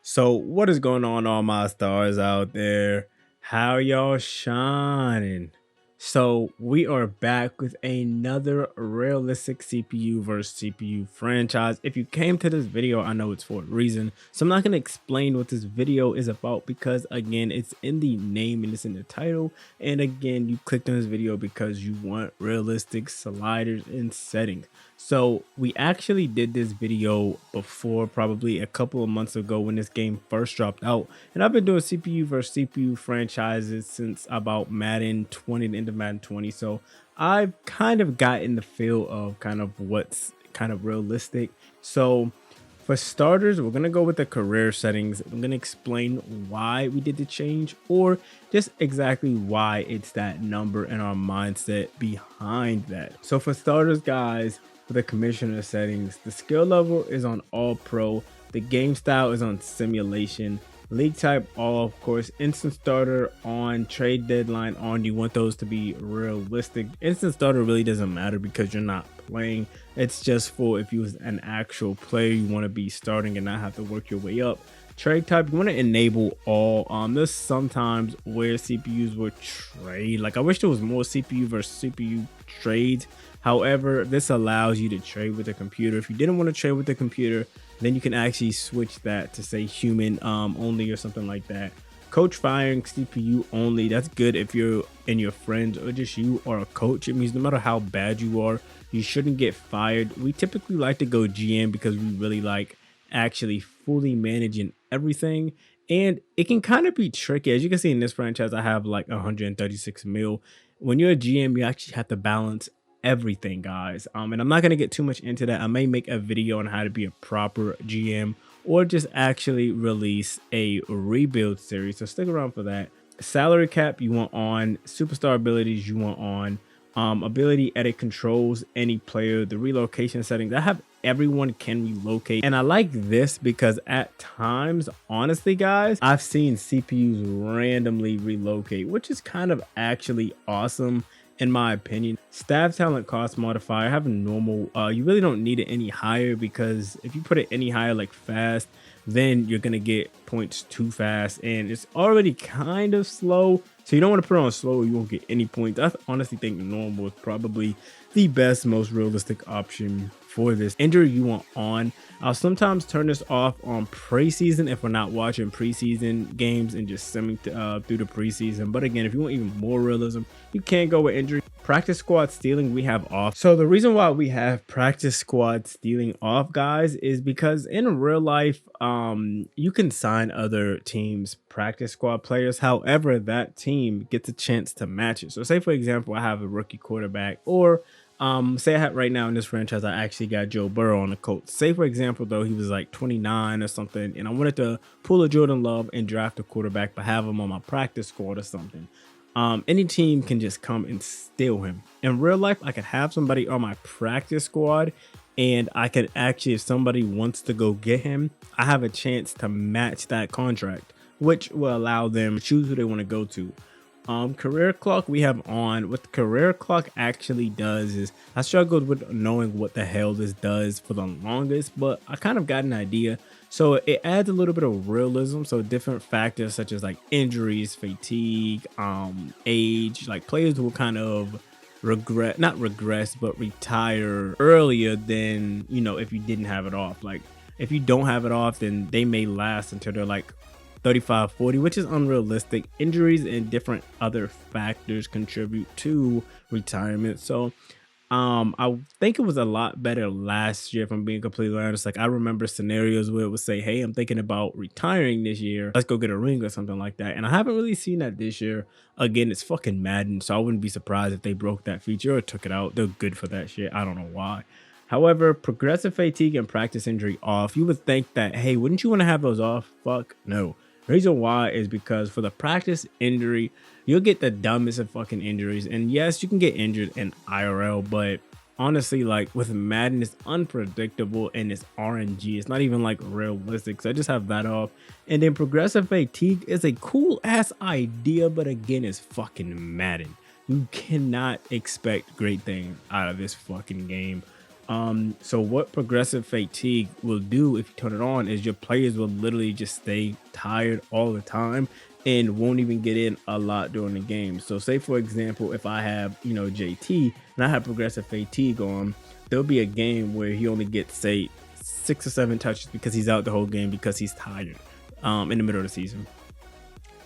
So what is going on, all my stars out there? How y'all shining? So we are back with another realistic CPU versus CPU franchise. If you came to this video, I know it's for a reason. So I'm not going to explain what this video is about because again, it's in the name and it's in the title. And again, you clicked on this video because you want realistic sliders and settings. So we actually did this video before, probably a couple of months ago when this game first dropped out. And I've been doing CPU versus CPU franchises since about Madden 20 and into Madden 20. So I've kind of gotten the feel of kind of what's kind of realistic. So for starters, we're going to go with the career settings. I'm going to explain why we did the change or just exactly why it's that number and our mindset behind that. So for starters, guys, for the commissioner settings, the skill level is on all pro, the game style is on simulation, league type all, of course, instant starter on, trade deadline on. You want those to be realistic. Instant starter really doesn't matter because you're not playing. It's just for if you was an actual player, you want to be starting and not have to work your way up. Trade type, you want to enable all. There's sometimes where CPUs will trade. Like I wish there was more CPU versus CPU trades. However, this allows you to trade with the computer. If you didn't want to trade with the computer, then you can actually switch that to say human only or something like that. Coach firing CPU only. That's good if you're and your friends or just you are a coach. It means no matter how bad you are, you shouldn't get fired. We typically like to go GM because we really like actually fully managing everything. And it can kind of be tricky. As you can see in this franchise, I have like 136 mil. When you're a GM, you actually have to balance everything, guys. And I'm not going to get too much into that. I may make a video on how to be a proper GM or just actually release a rebuild series. So stick around for that. Salary cap you want on, superstar abilities you want on, ability edit controls any player, the relocation settings. I have everyone can relocate, and I like this because at times, honestly guys, I've seen CPUs randomly relocate, which is kind of actually awesome in my opinion. Staff talent cost modifier, I have a normal. You really don't need it any higher because if you put it any higher like fast, then you're gonna get points too fast, and it's already kind of slow, so you don't want to put it on slow. You won't get any points. I honestly think normal is probably the best, most realistic option for this. Injury you want on. I'll sometimes turn this off on preseason if we're not watching preseason games and just simming through the preseason. But again, if you want even more realism, you can go with injury. Practice squad stealing we have off. So the reason why we have practice squad stealing off, guys, is because in real life, you can sign other teams practice squad players. However, that team gets a chance to match it. So say for example, I have a rookie quarterback, or say I had right now in this franchise, I actually got Joe Burrow on the Colts. Say for example, though, he was like 29 or something, and I wanted to pull a Jordan Love and draft a quarterback, but have him on my practice squad or something. Any team can just come and steal him. In real life, I could have somebody on my practice squad, and I could actually, if somebody wants to go get him, I have a chance to match that contract, which will allow them to choose who they want to go to. Career clock we have on. What the career clock actually does is, I struggled with knowing what the hell this does for the longest, but I kind of got an idea. So it adds a little bit of realism. So different factors such as like injuries, fatigue, age, like players will kind of not regress, but retire earlier than, you know, if you didn't have it off. Like if you don't have it off, then they may last until they're like 35, 40, which is unrealistic. Injuries and different other factors contribute to retirement. So I think it was a lot better last year, if I'm being completely honest. Like I remember scenarios where it would say, hey, I'm thinking about retiring this year, let's go get a ring or something like that. And I haven't really seen that this year. Again, it's fucking Madden, so I wouldn't be surprised if they broke that feature or took it out. They're good for that shit. I don't know why. However, progressive fatigue and practice injury off. You would think that, hey, wouldn't you want to have those off? Fuck no. Reason why is because for the practice injury, you'll get the dumbest of fucking injuries. And yes, you can get injured in IRL, but honestly, like with Madden, it's unpredictable and it's RNG. It's not even like realistic. So I just have that off. And then progressive fatigue is a cool ass idea, but again, it's fucking Madden. You cannot expect great things out of this fucking game. So what progressive fatigue will do if you turn it on is your players will literally just stay tired all the time and won't even get in a lot during the game. So say for example, if I have, JT and I have progressive fatigue on, there'll be a game where he only gets say 6 or 7 touches because he's out the whole game because he's tired in the middle of the season.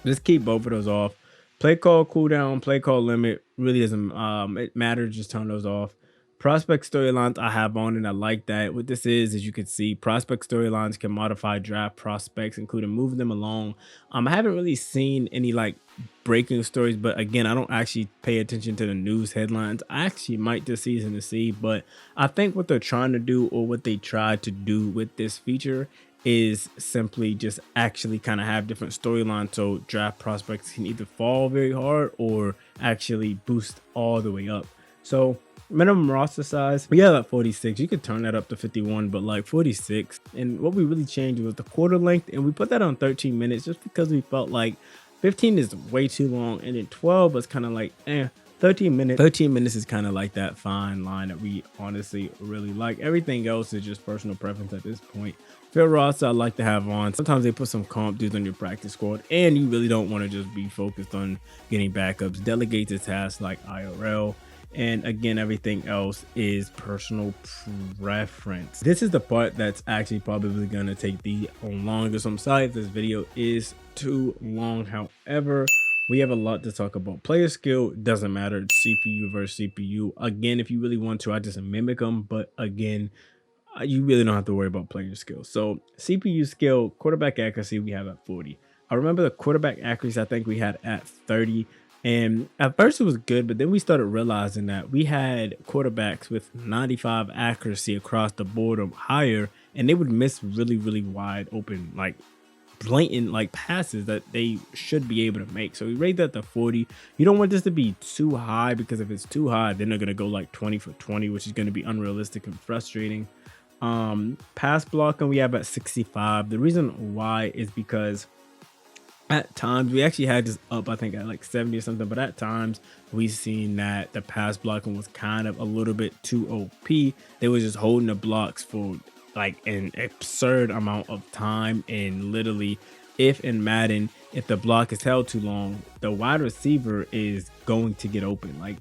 Just keep both of those off. Play call cooldown, play call limit really doesn't it matter. Just turn those off. Prospect storylines I have on, and I like that. What this is, as you can see, prospect storylines can modify draft prospects, including moving them along. I haven't really seen any like breaking stories, but again, I don't actually pay attention to the news headlines. I actually might this season to see, but I think what they're trying to do, or what they tried to do with this feature, is simply just actually kind of have different storylines so draft prospects can either fall very hard or actually boost all the way up. So minimum roster size, we have at 46. You could turn that up to 51, but like 46. And what we really changed was the quarter length, and we put that on 13 minutes just because we felt like 15 is way too long, and then 12 was kind of like 13 minutes is kind of like that fine line that we honestly really like. Everything else is just personal preference at this point. Field roster I like to have on. Sometimes they put some comp dudes on your practice squad, and you really don't want to just be focused on getting backups. Delegate to tasks like IRL. And again, everything else is personal preference. This is the part that's actually probably going to take the longest. I'm sorry if this video is too long. However, we have a lot to talk about. Player skill doesn't matter. It's CPU versus CPU. Again, if you really want to, I just mimic them. But again, you really don't have to worry about player skill. So CPU skill, quarterback accuracy, we have at 40. I remember the quarterback accuracy I think we had at 30. And at first it was good, but then we started realizing that we had quarterbacks with 95 accuracy across the board or higher, and they would miss really, really wide open, like blatant like passes that they should be able to make. So we raised that to 40. You don't want this to be too high, because if it's too high, then they're going to go like 20 for 20, which is going to be unrealistic and frustrating. Pass blocking we have at 65. The reason why is because at times we actually had this up, I think at like 70 or something, but at times we've seen that the pass blocking was kind of a little bit too OP. They were just holding the blocks for like an absurd amount of time, and literally if in Madden, if the block is held too long, the wide receiver is going to get open. Like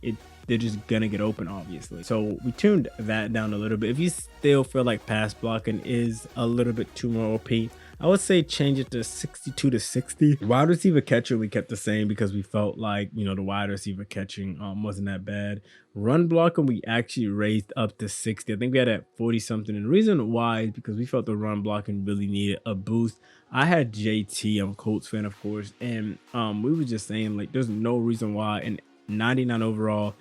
they're just gonna get open, obviously. So we tuned that down a little bit. If you still feel like pass blocking is a little bit too more OP, I would say change it to 62 to 60. Wide receiver catcher we kept the same because we felt like, the wide receiver catching wasn't that bad. Run blocking we actually raised up to 60. I think we had at 40 something. And the reason why is because we felt the run blocking really needed a boost. I had JT, I'm a Colts fan, of course, and we were just saying like there's no reason why in 99 overall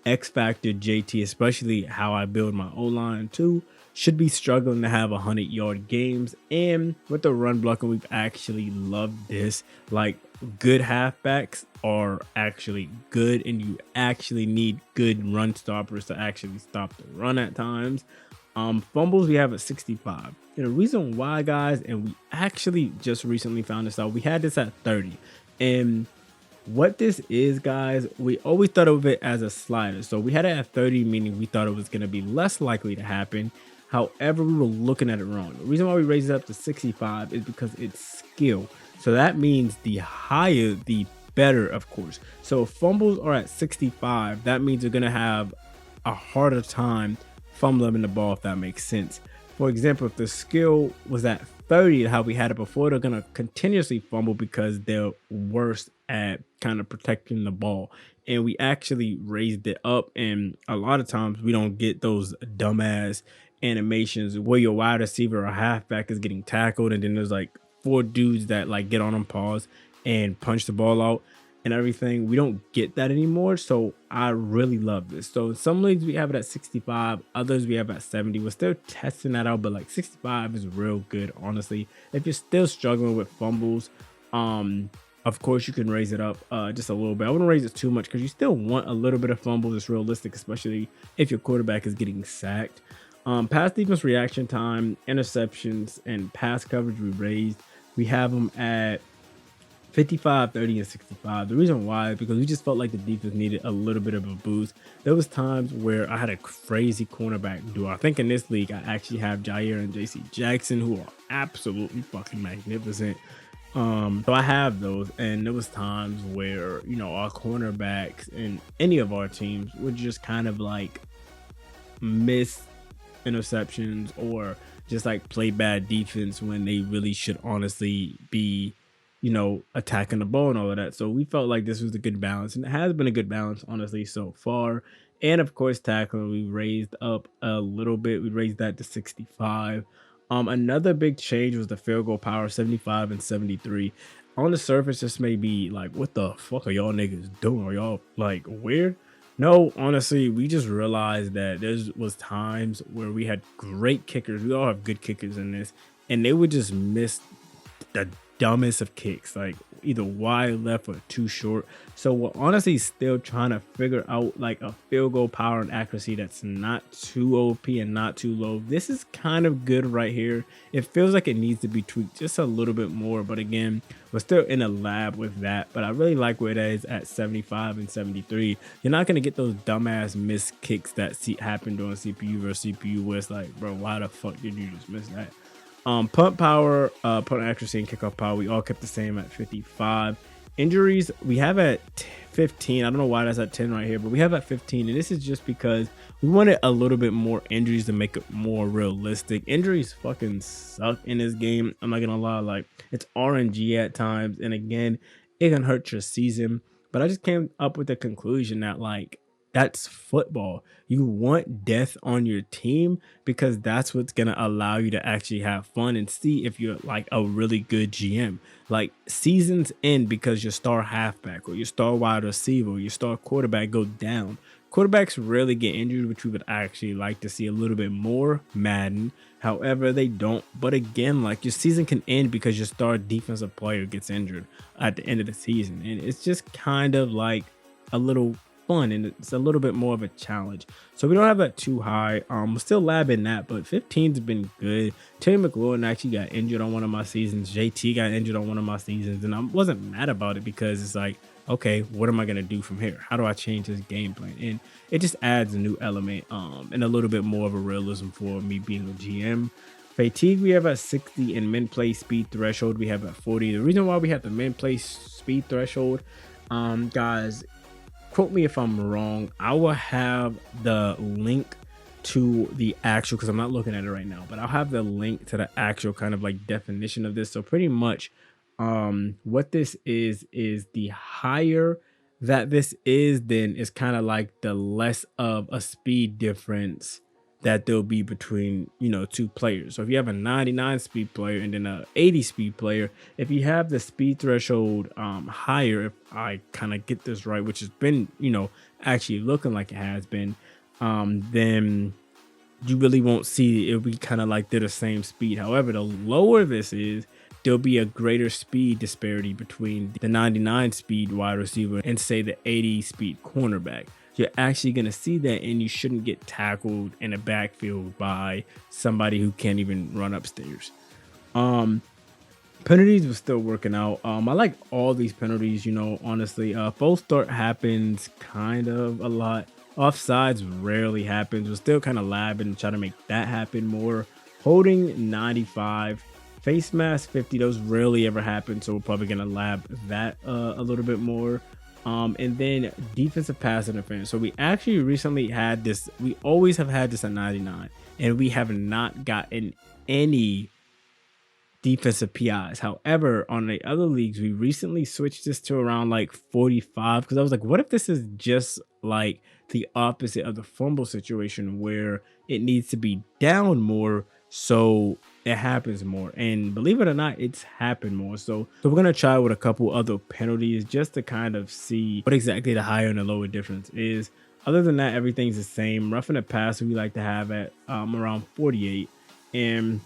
X Factor JT, especially how I build my O-line too, should be struggling to have 100-yard games. And with the run blocking, we've actually loved this. Like, good halfbacks are actually good, and you actually need good run stoppers to actually stop the run at times. Fumbles we have at 65. And the reason why, guys, and we actually just recently found this out, we had this at 30. And what this is, guys, we always thought of it as a slider. So we had it at 30, meaning we thought it was going to be less likely to happen. However, we were looking at it wrong. The reason why we raised it up to 65 is because it's skill. So that means the higher, the better, of course. So if fumbles are at 65, that means they're going to have a harder time fumbling the ball, if that makes sense. For example, if the skill was at 30, how we had it before, they're going to continuously fumble because they're worse at kind of protecting the ball. And we actually raised it up, and a lot of times we don't get those dumbass animations where your wide receiver or halfback is getting tackled and then there's like 4 dudes that like get on them, pause, and punch the ball out and everything. We don't get that anymore. So I really love this. So in some leagues we have it at 65, others we have at 70. We're still testing that out, but like 65 is real good, honestly. If you're still struggling with fumbles, of course you can raise it up just a little bit. I wouldn't raise it too much because you still want a little bit of fumbles. It's realistic, especially if your quarterback is getting sacked. Pass defense reaction time, interceptions, and pass coverage we raised. We have them at 55, 30, and 65. The reason why is because we just felt like the defense needed a little bit of a boost. There was times where I had a crazy cornerback duo. I think in this league, I actually have Jair and JC Jackson, who are absolutely fucking magnificent. So I have those, and there was times where, our cornerbacks in any of our teams would just kind of like miss interceptions or just like play bad defense when they really should honestly be, attacking the ball and all of that. So we felt like this was a good balance, and it has been a good balance, honestly, so far. And of course, tackling, we raised up a little bit. We raised that to 65. Another big change was the field goal power, 75 and 73. On the surface, this may be like, what the fuck are y'all niggas doing? Are y'all like weird? No, honestly, we just realized that there was times where we had great kickers. We all have good kickers in this, and they would just miss the dumbest of kicks, like either wide left or too short. So we're honestly still trying to figure out like a field goal power and accuracy that's not too OP and not too low. This is kind of good right here. It feels like it needs to be tweaked just a little bit more, but again, we're still in a lab with that. But I really like where it is at 75 and 73. You're not going to get those dumbass missed kicks that happen during CPU versus CPU where it's like, bro, why the fuck did you just miss that? Punt power, punt accuracy, and kickoff power, we all kept the same at 55. Injuries, we have at 15. I don't know why that's at 10 right here, but we have at 15. And this is just because we wanted a little bit more injuries to make it more realistic. Injuries fucking suck in this game. I'm not going to lie. Like, it's RNG at times. And again, it can hurt your season. But I just came up with the conclusion that, like, that's football. You want death on your team because that's what's going to allow you to actually have fun and see if you're like a really good GM. Like, seasons end because your star halfback or your star wide receiver or your star quarterback go down. Quarterbacks rarely get injured, which we would actually like to see a little bit more Madden. However, they don't. But again, like, your season can end because your star defensive player gets injured at the end of the season. And it's just kind of like a little fun, and it's a little bit more of a challenge. So we don't have that too high. We're still labbing that, but 15's been good. Terry McLaurin actually got injured on one of my seasons. JT got injured on one of my seasons, and I wasn't mad about it because it's like, okay, what am I gonna do from here? How do I change this game plan? And it just adds a new element, and a little bit more of a realism for me being a GM. Fatigue we have at 60, and min play speed threshold we have at 40. The reason why we have the min play speed threshold, guys, quote me if I'm wrong, I will have the link to the actual, because I'm not looking at it right now, but I'll have the link to the actual kind of like definition of this. So pretty much what this is the higher that this is, then it's kind of like the less of a speed difference that there'll be between, two players. So if you have a 99 speed player and then a 80 speed player, if you have the speed threshold higher, if I kind of get this right, which has been, actually looking like it has been, then you really won't see it'll be kind of like they're the same speed. However, the lower this is, there'll be a greater speed disparity between the 99 speed wide receiver and say the 80 speed cornerback. You're actually going to see that, and you shouldn't get tackled in a backfield by somebody who can't even run upstairs. Penalties were still working out. I like all these penalties, honestly. False start happens kind of a lot. Offsides rarely happens. We're still kind of labbing and trying to make that happen more. Holding 95. Face mask 50. Those rarely ever happen, so we're probably going to lab that a little bit more. And then defensive pass interference. So we actually recently had this. We always have had this at 99, and we have not gotten any defensive PIs. However, on the other leagues, we recently switched this to around like 45, because I was like, what if this is just like the opposite of the fumble situation where it needs to be down more so it happens more? And believe it or not, it's happened more. So we're going to try with a couple other penalties just to kind of see what exactly the higher and the lower difference is. Other than that, everything's the same. Roughing the passer we like to have at around 48, and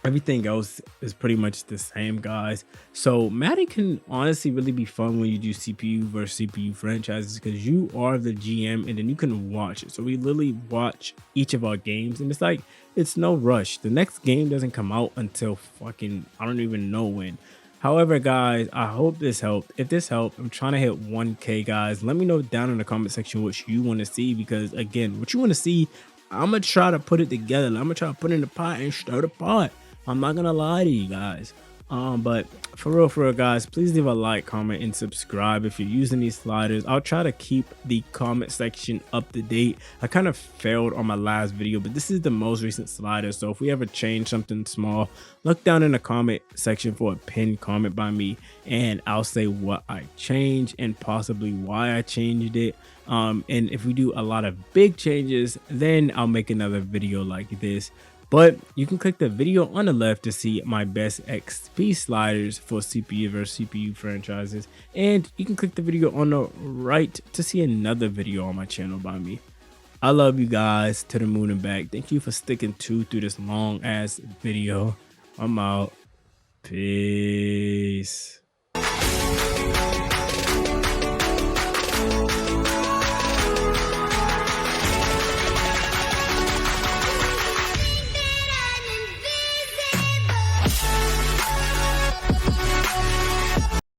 everything else is pretty much the same, guys. So Madden can honestly really be fun when you do CPU versus CPU franchises, because you are the GM and then you can watch it. So we literally watch each of our games, and it's like, it's no rush. The next game doesn't come out until fucking, I don't even know when. However, guys, I hope this helped. If this helped, I'm trying to hit 1K, guys. Let me know down in the comment section what you want to see, because again, what you want to see, I'm gonna try to put it together. I'm gonna try to put it in the pot and stir the pot. I'm not gonna lie to you guys. But for real, guys, please leave a like, comment, and subscribe if you're using these sliders. I'll try to keep the comment section up to date. I kind of failed on my last video, but this is the most recent slider, so if we ever change something small, look down in the comment section for a pinned comment by me, and I'll say what I changed and possibly why I changed it. And if we do a lot of big changes, then I'll make another video like this. But you can click the video on the left to see my best XP sliders for CPU versus CPU franchises, and you can click the video on the right to see another video on my channel by me. I love you guys to the moon and back. Thank you for sticking through this long ass video. I'm out. Peace.